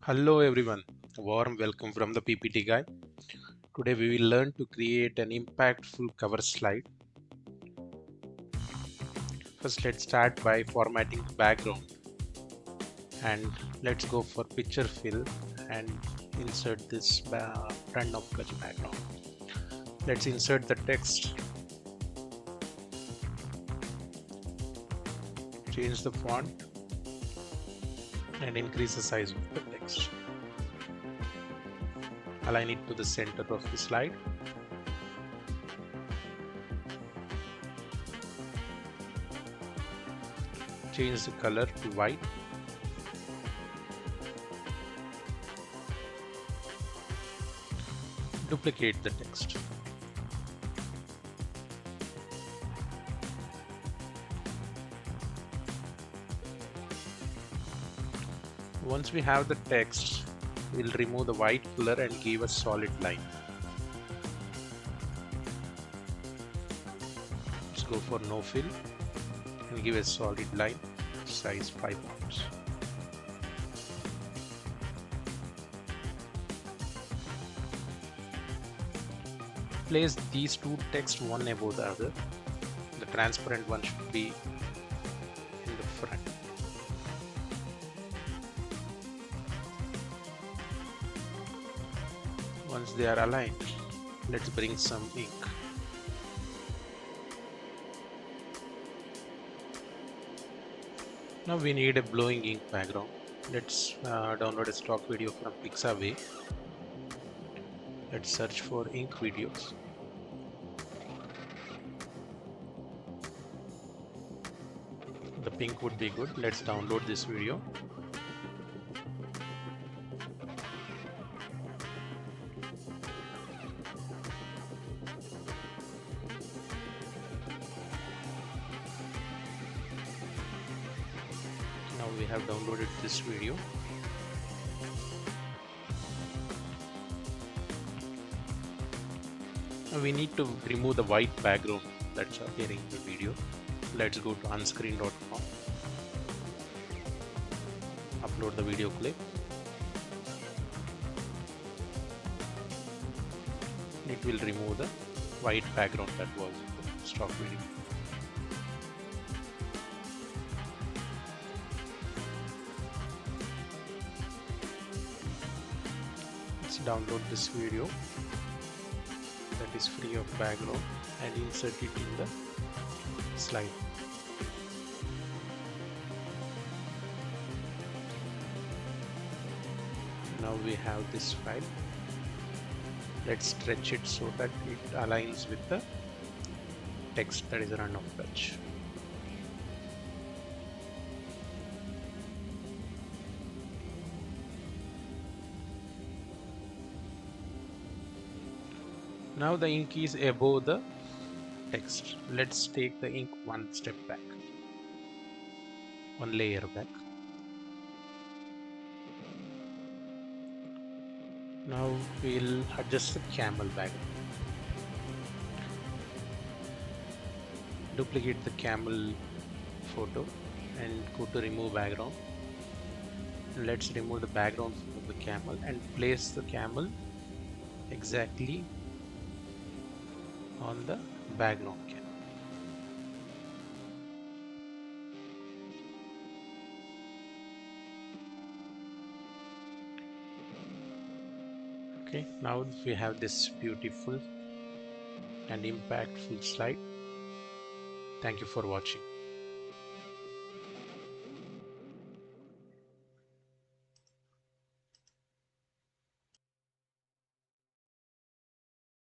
Hello everyone, warm welcome from the PPT guy. Today we will learn to create an impactful cover slide. First let's start by formatting the background and let's go for picture fill and insert this random color background. Let's insert the text, change the font and increase the size of the text. Align it to the center of the slide. Change the color to white. Duplicate the text. Once we have the text, we'll remove the white color and give a solid line. Let's go for no fill and give a solid line, size 5 points. Place these two texts one above the other. The transparent one should be in the front. Once they are aligned, let's bring some ink. Now we need a blowing ink background. Let's download a stock video from Pixabay. Let's search for ink videos. The pink would be good. Let's download this video. Now we have downloaded this video. Now we need to remove the white background that's appearing in the video. Let's go to unscreen.com. Upload the video clip. It will remove the white background that was in the stock video. Let's download this video that is free of background and insert it in the slide. Now we have this file. Let's stretch it so that it aligns with the text that is run of touch. Now the ink is above the text. Let's take the ink one step back, one layer back. Now we'll adjust the camel background. Duplicate the camel photo and go to remove background. Let's remove the background of the camel and place the camel exactly on the background camel. Okay, now we have this beautiful and impactful slide. Thank you for watching.